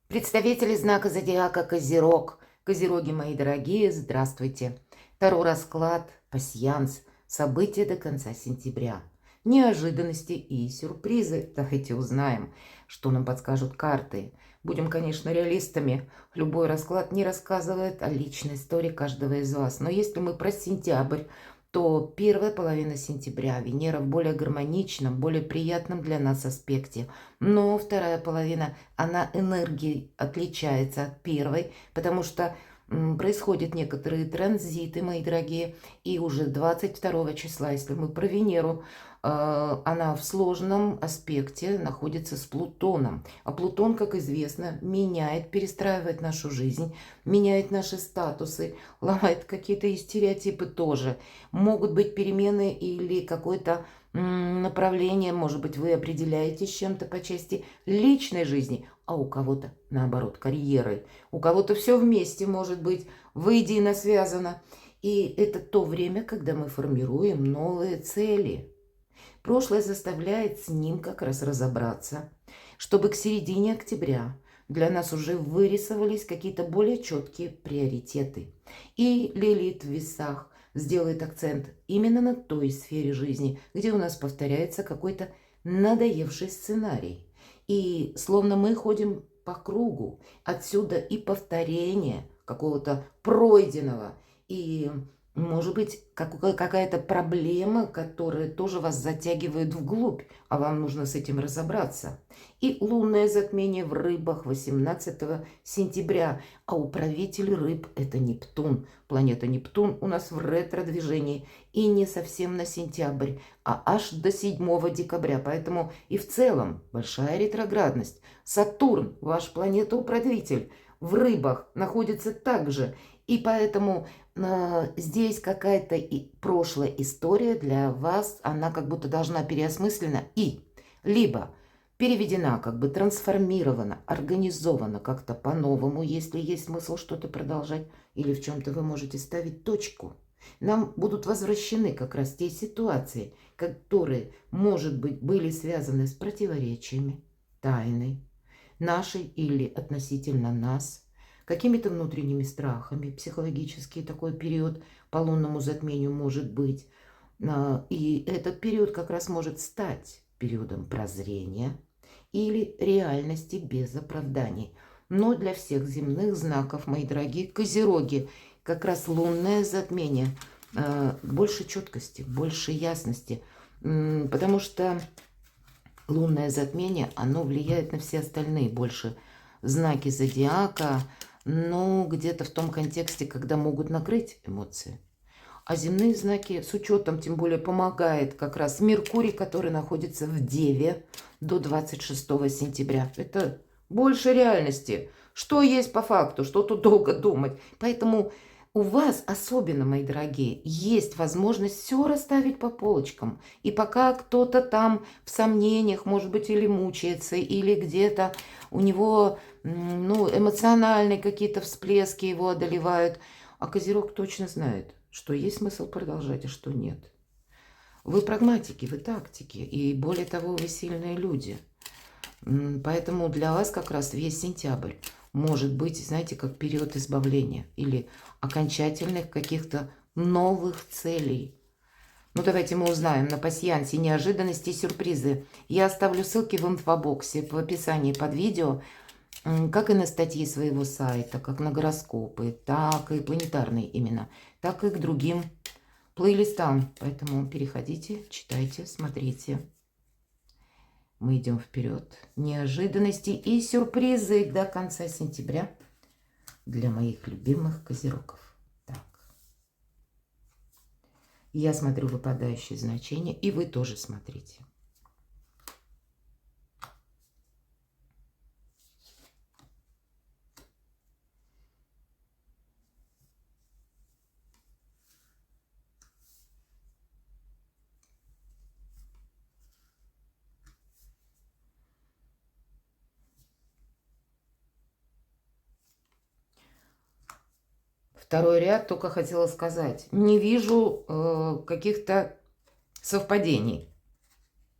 Представители знака зодиака Козерог. Козероги, мои дорогие, здравствуйте. Таро расклад, пасьянс, события до конца сентября. Неожиданности и сюрпризы. Давайте узнаем, что нам подскажут карты. Будем, конечно, реалистами. Любой расклад не рассказывает о личной истории каждого из вас. Но если мы про сентябрь, то первая половина сентября Венера в более гармоничном, более приятном для нас аспекте. Но вторая половина, она энергией отличается от первой, потому что происходят некоторые транзиты, мои дорогие, и уже 22 числа, если мы про Венеру, она в сложном аспекте находится с Плутоном. А Плутон, как известно, меняет, перестраивает нашу жизнь, меняет наши статусы, ломает какие-то стереотипы тоже. Могут быть перемены или какое-то направление, может быть, вы определяетесь чем-то по части личной жизни, а у кого-то, наоборот, карьеры. У кого-то все вместе, может быть, воедино связано. И это то время, когда мы формируем новые цели. Прошлое заставляет с ним как раз разобраться, чтобы к середине октября для нас уже вырисовались какие-то более четкие приоритеты. И Лилит в весах сделает акцент именно на той сфере жизни, где у нас повторяется какой-то надоевший сценарий. И словно мы ходим по кругу, отсюда и повторение какого-то пройденного, и может быть, какая-то проблема, которая тоже вас затягивает вглубь, а вам нужно с этим разобраться. И лунное затмение в рыбах 18 сентября, а управитель рыб – это Нептун. Планета Нептун у нас в ретро-движении, и не совсем на сентябрь, а аж до 7 декабря. Поэтому и в целом большая ретроградность. Сатурн, ваш планета-управитель, в рыбах находится также, и поэтому здесь какая-то прошлая история для вас, она как будто должна переосмыслена и либо переведена, как бы трансформирована, организована как-то по-новому, если есть смысл что-то продолжать, или в чем-то вы можете ставить точку. Нам будут возвращены как раз те ситуации, которые, может быть, были связаны с противоречиями, тайной, нашей или относительно нас, какими-то внутренними страхами, психологический такой период по лунному затмению может быть. И этот период как раз может стать периодом прозрения или реальности без оправданий. Но для всех земных знаков, мои дорогие козероги, как раз лунное затмение больше четкости, больше ясности, потому что лунное затмение, оно влияет на все остальные больше знаки зодиака, но где-то в том контексте, когда могут накрыть эмоции. А земные знаки с учетом, тем более, помогает как раз Меркурий, который находится в Деве до 26 сентября. Это больше реальности. Что есть по факту, что тут долго думать. Поэтому у вас особенно, мои дорогие, есть возможность все расставить по полочкам. И пока кто-то там в сомнениях, может быть, или мучается, или где-то у него эмоциональные какие-то всплески его одолевают, а Козерог точно знает, что есть смысл продолжать, а что нет. Вы прагматики, вы тактики, и более того, вы сильные люди. Поэтому для вас как раз весь сентябрь может быть, знаете, как период избавления или окончательных каких-то новых целей. Ну, давайте мы узнаем на пасьянсе неожиданности и сюрпризы. Я оставлю ссылки в инфобоксе, в описании под видео, как и на статьи своего сайта, как на гороскопы, так и планетарные имена, так и к другим плейлистам. Поэтому переходите, читайте, смотрите. Мы идем вперед. Неожиданности и сюрпризы до конца сентября для моих любимых козерогов. Так. Я смотрю выпадающие значения, и вы тоже смотрите. Второй ряд, только хотела сказать, не вижу каких-то совпадений.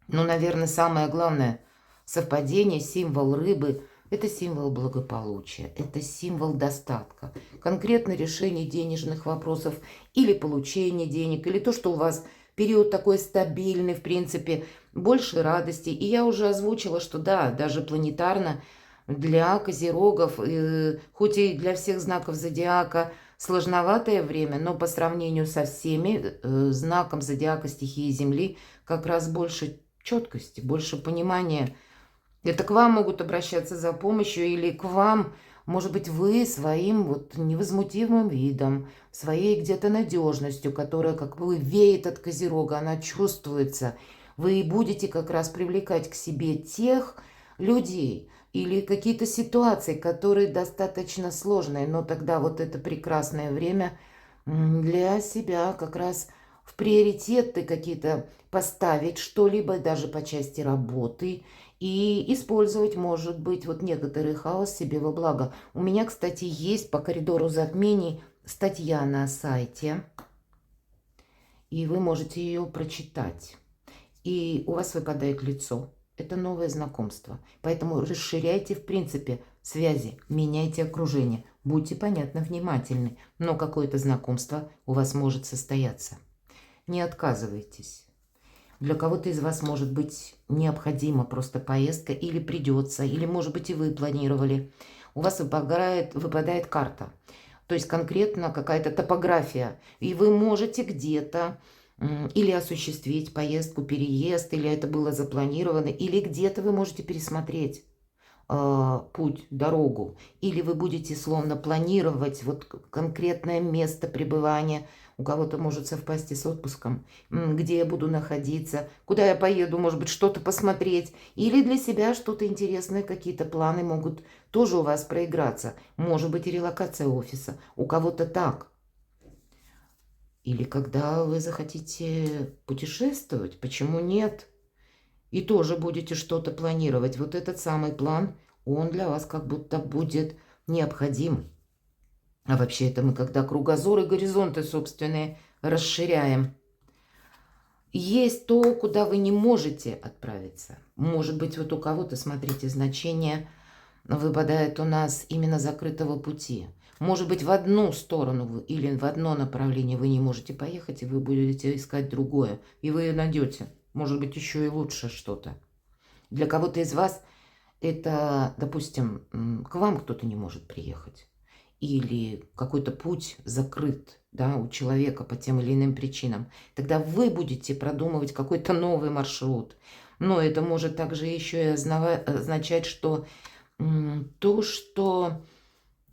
Ну, наверное, самое главное совпадение, символ рыбы, Это символ благополучия, это символ достатка. Конкретно решение денежных вопросов или получение денег, или то, что у вас период такой стабильный, в принципе, больше радости. И я уже озвучила, что да, даже планетарно для козерогов, хоть и для всех знаков зодиака, сложноватое время, но по сравнению со всеми знаком зодиака стихии Земли как раз больше четкости, больше понимания. Это к вам могут обращаться за помощью или к вам, может быть, вы своим вот невозмутимым видом, своей где-то надежностью, которая как бы веет от Козерога, она чувствуется. Вы будете как раз привлекать к себе тех людей или какие-то ситуации, которые достаточно сложные, но тогда вот это прекрасное время для себя как раз в приоритеты какие-то поставить что-либо даже по части работы, и использовать, может быть, вот некоторый хаос себе во благо. У меня, кстати, есть по коридору затмений статья на сайте, и вы можете ее прочитать. И у вас выпадает лицо. Это новое знакомство. Поэтому расширяйте, в принципе, связи, меняйте окружение. Будьте, понятно, внимательны, но какое-то знакомство у вас может состояться. Не отказывайтесь. Для кого-то из вас может быть необходима просто поездка, или придется, или, может быть, и вы планировали. У вас выпадает карта, то есть конкретно какая-то топография, и вы можете где-то или осуществить поездку, переезд, или это было запланировано, или где-то вы можете пересмотреть путь, дорогу, или вы будете словно планировать вот конкретное место пребывания. У кого-то может совпасть и с отпуском, где я буду находиться, куда я поеду, может быть, что-то посмотреть, или для себя что-то интересное, какие-то планы могут тоже у вас проиграться. Может быть, и релокация офиса, у кого-то так. Или когда вы захотите путешествовать, почему нет? И тоже будете что-то планировать. Вот этот самый план, он для вас как будто будет необходим. А вообще это мы когда кругозор и горизонты собственные расширяем. Есть то, куда вы не можете отправиться. Может быть, вот у кого-то, смотрите, значение выпадает у нас именно закрытого пути. Может быть, в одну сторону или в одно направление вы не можете поехать, и вы будете искать другое. И вы найдете, может быть, еще и лучше что-то. Для кого-то из вас это, допустим, к вам кто-то не может приехать. Или какой-то путь закрыт, да, у человека по тем или иным причинам. Тогда вы будете продумывать какой-то новый маршрут. Но это может также еще и означать, что то, что,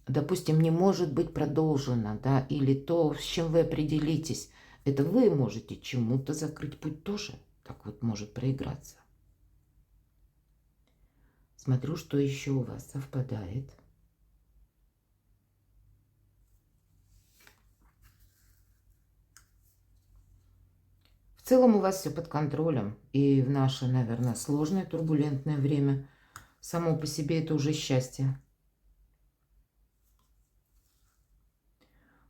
допустим, не может быть продолжено, да, или то, с чем вы определитесь, это вы можете чему-то закрыть путь тоже. Так вот может проиграться. Смотрю, что еще у вас совпадает. В целом у вас все под контролем. И в наше, наверное, сложное, турбулентное время само по себе это уже счастье.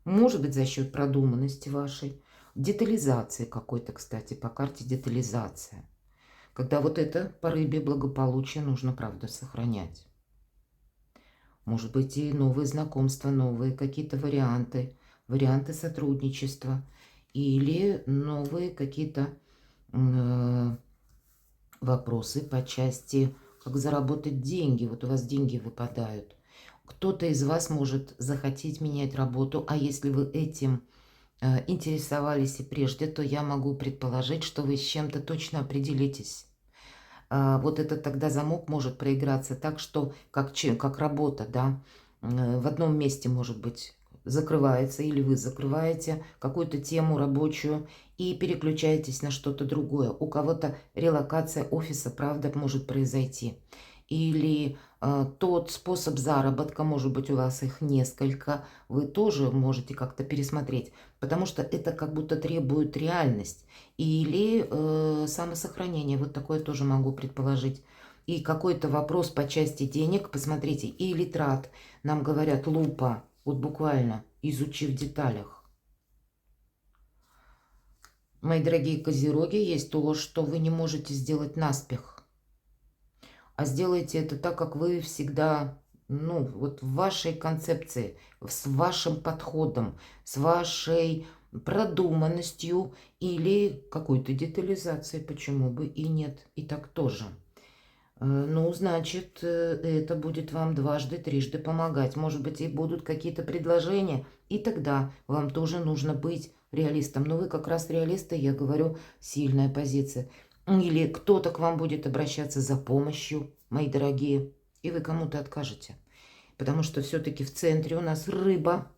Может быть, за счет продуманности вашей, детализации какой-то, кстати, по карте детализация. Когда вот это по рыбе благополучие нужно, правда, сохранять. Может быть, и новые знакомства, новые какие-то варианты сотрудничества. Или новые какие-то вопросы по части, как заработать деньги. Вот у вас деньги выпадают. Кто-то из вас может захотеть менять работу, а если вы этим интересовались и прежде, то я могу предположить, что вы с чем-то точно определитесь. Вот этот тогда замок может проиграться так, что как работа, да, в одном месте, может быть, закрывается, или вы закрываете какую-то тему рабочую и переключаетесь на что-то другое. У кого-то релокация офиса, правда, может произойти. Или тот способ заработка, может быть, у вас их несколько, вы тоже можете как-то пересмотреть, потому что это как будто требует реальность. Или самосохранение, вот такое тоже могу предположить. И какой-то вопрос по части денег, посмотрите, или трат, нам говорят лупа, вот буквально, изучив в деталях. Мои дорогие козероги, есть то, что вы не можете сделать наспех. а сделайте это так, как вы всегда, ну, вот в вашей концепции, с вашим подходом, с вашей продуманностью или какой-то детализацией, почему бы и нет, и так тоже. Ну, значит, это будет вам дважды, трижды помогать. Может быть, и будут какие-то предложения, и тогда вам тоже нужно быть реалистом. Но вы как раз реалисты, я говорю, сильная позиция. Или кто-то к вам будет обращаться за помощью, мои дорогие, и вы кому-то откажете. Потому что все-таки в центре у нас рыба,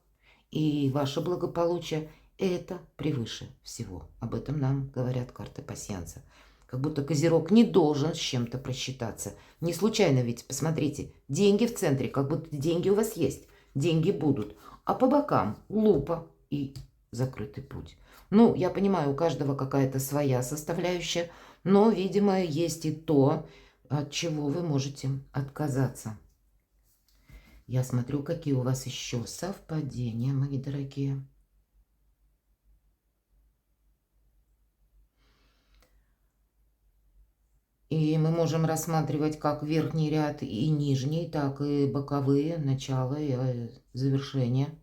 и ваше благополучие – это превыше всего. Об этом нам говорят карты пасьянса. Как будто Козерог не должен с чем-то просчитаться. Не случайно ведь, посмотрите, деньги в центре, как будто деньги у вас есть, деньги будут. А по бокам лупа и закрытый путь. Ну, я понимаю, у каждого какая-то своя составляющая, но, видимо, есть и то, от чего вы можете отказаться. Я смотрю, какие у вас еще совпадения, мои дорогие. И мы можем рассматривать как верхний ряд и нижний, так и боковые, начало и завершение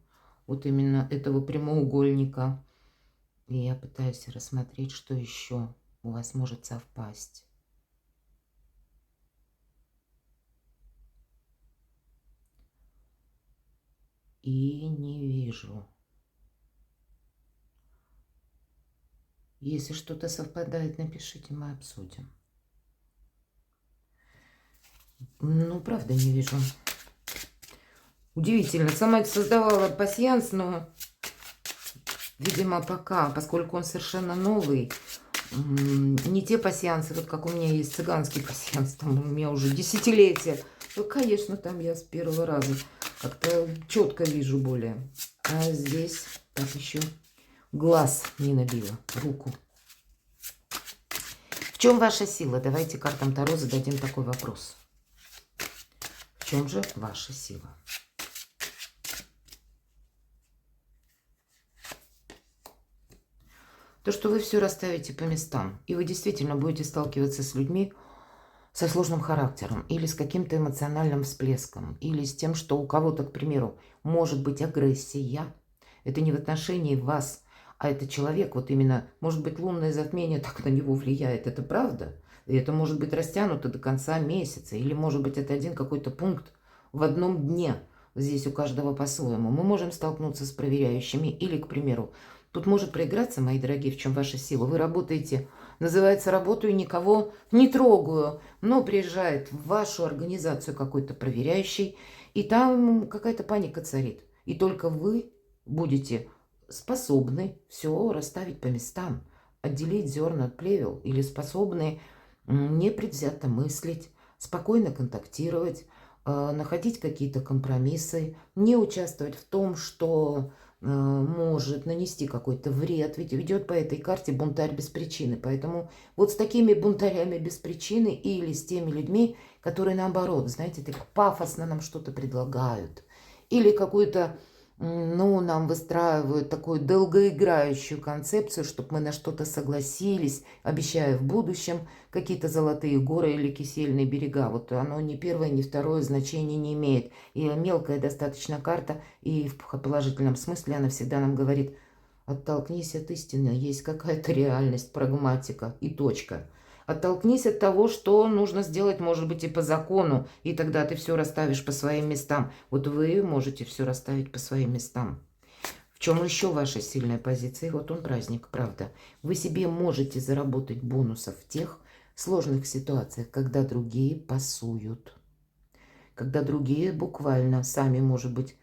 вот именно этого прямоугольника. И я пытаюсь рассмотреть, что еще у вас может совпасть. И не вижу. Если что-то совпадает, напишите, мы обсудим. Ну, правда, не вижу. Удивительно. Сама создавала пасьянс, но, видимо, пока, поскольку он совершенно новый, не те пасьянсы, вот как у меня есть цыганский пасьянс, там у меня уже десятилетия. Ну, конечно, там я с первого раза как-то четко вижу более. А здесь так еще глаз не набила, руку. В чем ваша сила? Давайте картам Таро зададим такой вопрос. В чем же ваша сила? То, что вы все расставите по местам, и вы действительно будете сталкиваться с людьми со сложным характером, или с каким-то эмоциональным всплеском, или с тем, что у кого-то, к примеру, может быть агрессия. Это не в отношении вас, а это человек, вот именно, может быть, лунное затмение так на него влияет, это правда? И это может быть растянуто до конца месяца, или может быть это один какой-то пункт в одном дне. Здесь у каждого по-своему. Мы можем столкнуться с проверяющими, или, к примеру, тут может проиграться, мои дорогие, в чем ваша сила. Вы работаете, называется, работаю, никого не трогаю, но приезжает в вашу организацию какой-то проверяющий, и там какая-то паника царит. И только вы будете способны все расставить по местам, отделить зерна от плевел, или способны непредвзято мыслить, спокойно контактировать, находить какие-то компромиссы, не участвовать в том, что может нанести какой-то вред. Ведь ведет по этой карте бунтарь без причины. Поэтому вот с такими бунтарями без причины или с теми людьми, которые наоборот, знаете, так пафосно нам что-то предлагают. Или какую-то, ну, нам выстраивают такую долгоиграющую концепцию, чтобы мы на что-то согласились, обещая в будущем какие-то золотые горы или кисельные берега. Вот оно ни первое, ни второе значение не имеет. И мелкая достаточно карта, и в положительном смысле она всегда нам говорит: оттолкнись от истины, есть какая-то реальность, прагматика и точка. Оттолкнись от того, что нужно сделать, может быть, и по закону, и тогда ты все расставишь по своим местам. Вот вы можете все расставить по своим местам. В чем еще ваша сильная позиция? И вот он праздник, правда. Вы себе можете заработать бонусов в тех сложных ситуациях, когда другие пасуют. Когда другие буквально сами, может быть,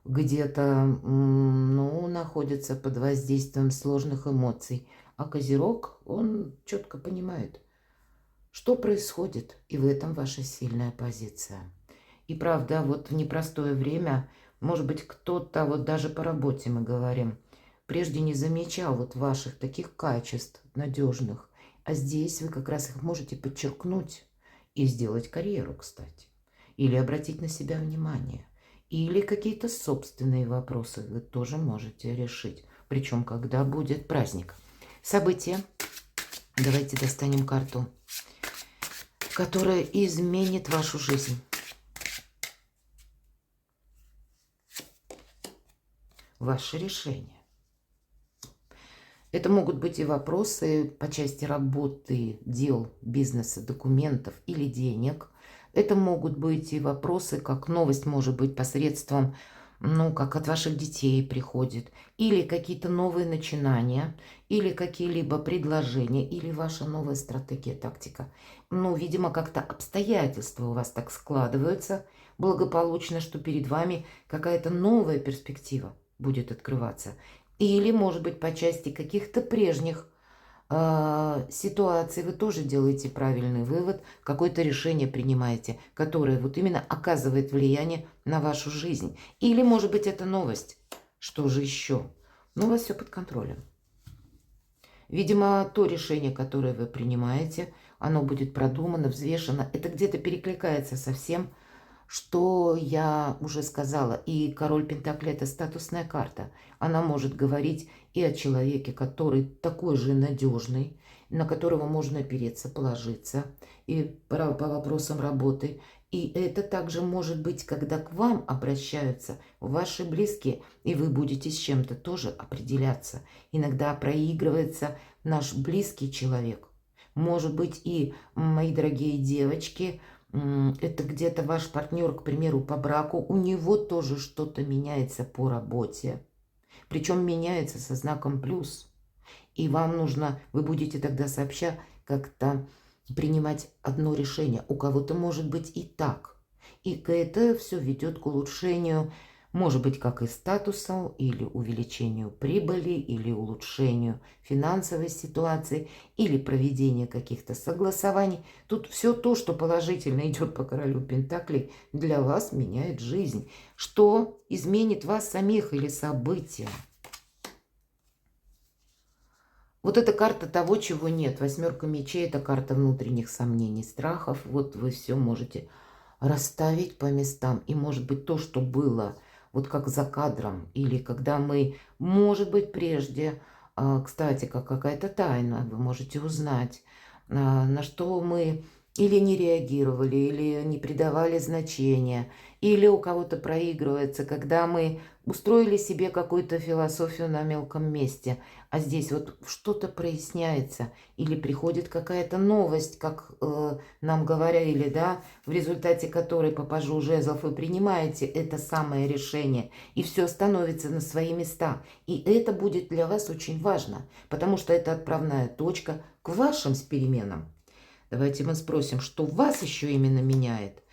где-то, ну, находятся под воздействием сложных эмоций. А Козерог, он четко понимает, что происходит, и в этом ваша сильная позиция. И правда, вот в непростое время, может быть, кто-то, вот даже по работе мы говорим, прежде не замечал вот ваших таких качеств надежных, а здесь вы как раз их можете подчеркнуть и сделать карьеру, кстати. Или обратить на себя внимание. Или какие-то собственные вопросы вы тоже можете решить. Причем, когда будет праздник. События. Давайте достанем карту которое изменит вашу жизнь. Ваше решение. Это могут быть и вопросы по части работы, дел, бизнеса, документов или денег. Это могут быть и вопросы, как новость может быть посредством, ну, как от ваших детей приходит, или какие-то новые начинания, или какие-либо предложения, или ваша новая стратегия, тактика. Ну, видимо, как-то обстоятельства у вас так складываются благополучно, что перед вами какая-то новая перспектива будет открываться. Или, может быть, по части каких-то прежних ситуаций вы тоже делаете правильный вывод, какое-то решение принимаете, которое вот именно оказывает влияние на вашу жизнь. Или, может быть, это новость. Что же еще? Ну, у вас все под контролем. Видимо, то решение, которое вы принимаете, оно будет продумано, взвешено. Это где-то перекликается со всем, что я уже сказала. И король Пентаклей – это статусная карта. Она может говорить и о человеке, который такой же надежный, на которого можно опереться, положиться, и по вопросам работы. И это также может быть, когда к вам обращаются ваши близкие, и вы будете с чем-то тоже определяться. Иногда проигрывается наш близкий человек. Может быть, и, мои дорогие девочки, это где-то ваш партнер, к примеру, по браку, у него тоже что-то меняется по работе. Причем меняется со знаком плюс. И вам нужно, вы будете тогда сообща как-то принимать одно решение. У кого-то может быть и так. И это все ведет к улучшению, может быть, как и статуса, или увеличению прибыли, или улучшению финансовой ситуации, или проведению каких-то согласований. Тут все то, что положительно идет по королю Пентаклей, для вас меняет жизнь. Что изменит вас самих или события. Вот эта карта того, чего нет. Восьмерка мечей – это карта внутренних сомнений, страхов. Вот вы все можете расставить по местам. И может быть то, что было вот как за кадром, или когда мы, может быть, прежде, кстати, как какая-то тайна, вы можете узнать, на что мы или не реагировали, или не придавали значения, или у кого-то проигрывается, когда мы устроили себе какую-то философию на мелком месте, а здесь вот что-то проясняется, или приходит какая-то новость, как нам говорили, да, в результате которой по пажу жезлов вы принимаете это самое решение, и все становится на свои места. И это будет для вас очень важно, потому что это отправная точка к вашим переменам. Давайте мы спросим, что вас еще именно меняет.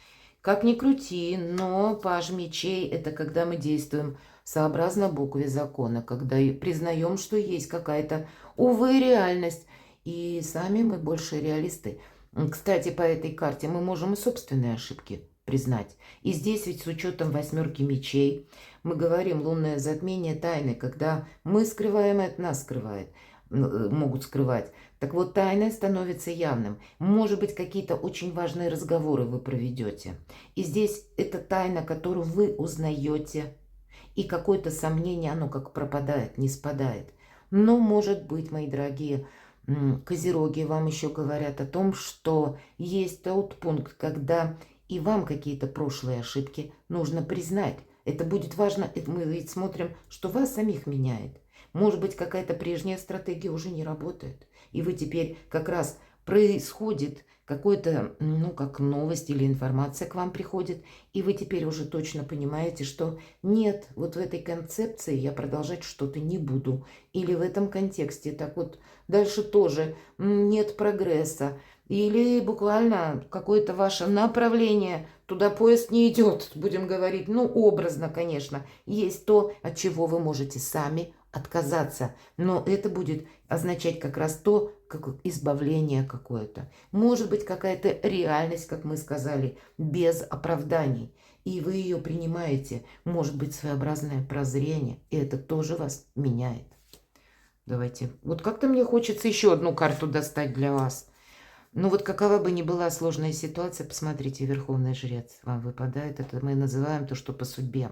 Как ни крути, но паж мечей – это когда мы действуем сообразно букве закона, когда признаем, что есть какая-то, увы, реальность, и сами мы больше реалисты. Кстати, по этой карте мы можем и собственные ошибки признать. И здесь ведь с учетом восьмерки мечей мы говорим лунное затмение тайны, когда мы скрываем, и от нас скрывает, могут скрывать. Так вот, тайное становится явным. Может быть, какие-то очень важные разговоры вы проведете. И здесь это тайна, которую вы узнаете. И какое-то сомнение, оно как пропадает, не спадает. Но, может быть, мои дорогие козероги, вам еще говорят о том, что есть тот пункт, когда и вам какие-то прошлые ошибки нужно признать. Это будет важно, мы ведь смотрим, что вас самих меняет. Может быть, какая-то прежняя стратегия уже не работает. И вы теперь как раз происходит какой-то, ну, как новость или информация к вам приходит, и вы теперь уже точно понимаете, что нет, вот в этой концепции я продолжать что-то не буду. Или в этом контексте, так вот, дальше тоже нет прогресса. Или буквально какое-то ваше направление, туда поезд не идет, будем говорить, ну, образно, конечно. Есть то, от чего вы можете сами отказаться. Но это будет означать как раз то, как избавление какое-то. Может быть, какая-то реальность, как мы сказали, без оправданий. И вы ее принимаете. Может быть, своеобразное прозрение. И это тоже вас меняет. Давайте. Вот как-то мне хочется еще одну карту достать для вас. Ну вот какова бы ни была сложная ситуация, посмотрите, Верховный Жрец вам выпадает. Это мы называем то, что по судьбе.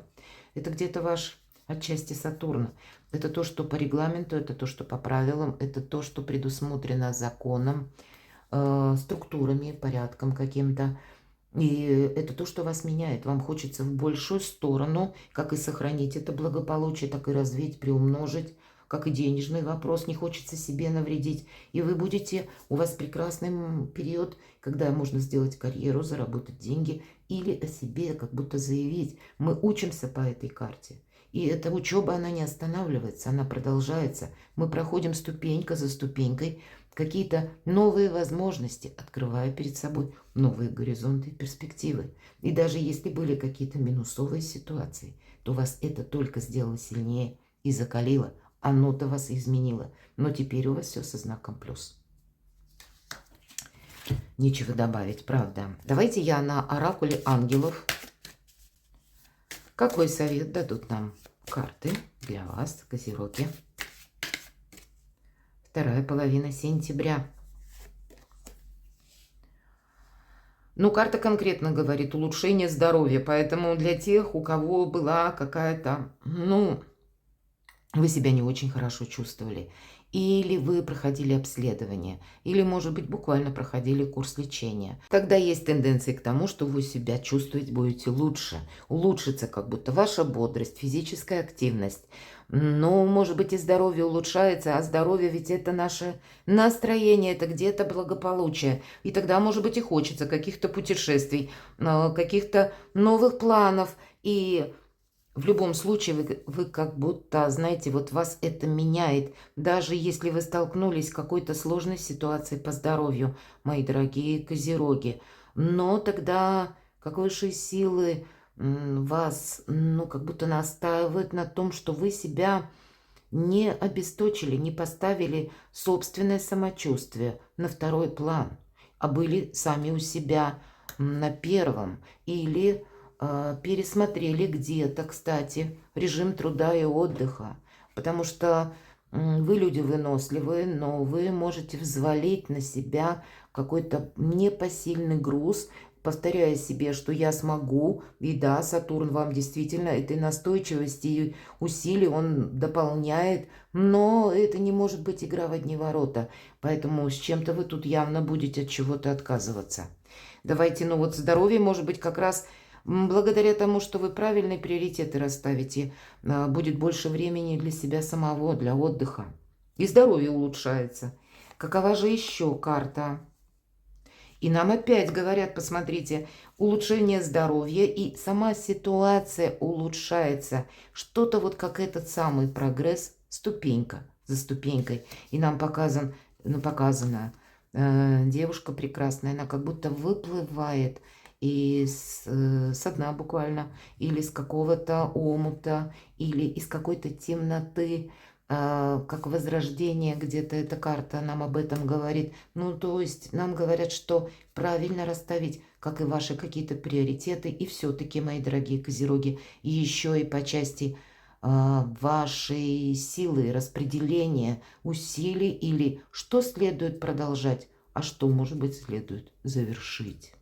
Это где-то ваш отчасти Сатурн. Это то, что по регламенту, это то, что по правилам, это то, что предусмотрено законом. структурами, порядком каким-то. И это то, что вас меняет. Вам хочется в большую сторону, как и сохранить это благополучие, так и развить, приумножить, как и денежный вопрос. Не хочется себе навредить. И вы будете, у вас прекрасный период, когда можно сделать карьеру, заработать деньги или о себе как будто заявить. Мы учимся по этой карте. И эта учеба, она не останавливается, она продолжается. Мы проходим ступенька за ступенькой, какие-то новые возможности, открывая перед собой новые горизонты и перспективы. И даже если были какие-то минусовые ситуации, то вас это только сделало сильнее и закалило. Оно-то вас изменило. Но теперь у вас все со знаком плюс. Нечего добавить, правда. Давайте я на оракуле ангелов. Какой совет дадут нам карты для вас, козероги? Вторая половина сентября. Ну, карта конкретно говорит улучшение здоровья. Поэтому для тех, у кого была какая-то, ну, вы себя не очень хорошо чувствовали, или вы проходили обследование, или, может быть, буквально проходили курс лечения, тогда есть тенденции к тому, что вы себя чувствовать будете лучше. Улучшится как будто ваша бодрость, физическая активность. Но, может быть, и здоровье улучшается, а здоровье ведь это наше настроение, это где-то благополучие. И тогда, может быть, и хочется каких-то путешествий, каких-то новых планов. И в любом случае вы как будто, знаете, вот вас это меняет. Даже если вы столкнулись с какой-то сложной ситуацией по здоровью, мои дорогие козероги. Но тогда как высшие силы вас, ну, как будто настаивают на том, что вы себя не обесточили, не поставили собственное самочувствие на второй план, а были сами у себя на первом. Или пересмотрели где-то, кстати, режим труда и отдыха. Потому что вы люди выносливые, но вы можете взвалить на себя какой-то непосильный груз, повторяя себе, что я смогу. И да, Сатурн вам действительно этой настойчивости и усилий он дополняет, но это не может быть игра в одни ворота. Поэтому с чем-то вы тут явно будете от чего-то отказываться. Давайте, ну вот здоровье может быть как раз благодаря тому, что вы правильные приоритеты расставите, будет больше времени для себя самого, для отдыха. И здоровье улучшается. Какова же еще карта? И нам опять говорят, посмотрите, улучшение здоровья, и сама ситуация улучшается. Что-то вот как этот самый прогресс, ступенька за ступенькой. И нам показана девушка прекрасная, она как будто выплывает со дна буквально, или с какого-то омута, или из какой-то темноты, как возрождение где-то эта карта нам об этом говорит. Ну, то есть нам говорят, что правильно расставить, как и ваши какие-то приоритеты. И все-таки, мои дорогие козероги, еще и по части вашей силы, распределения усилий, или что следует продолжать, а что, может быть, следует завершить.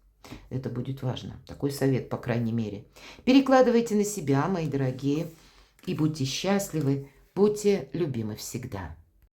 Это будет важно. Такой совет, по крайней мере. Перекладывайте на себя, мои дорогие, и будьте счастливы, будьте любимы всегда.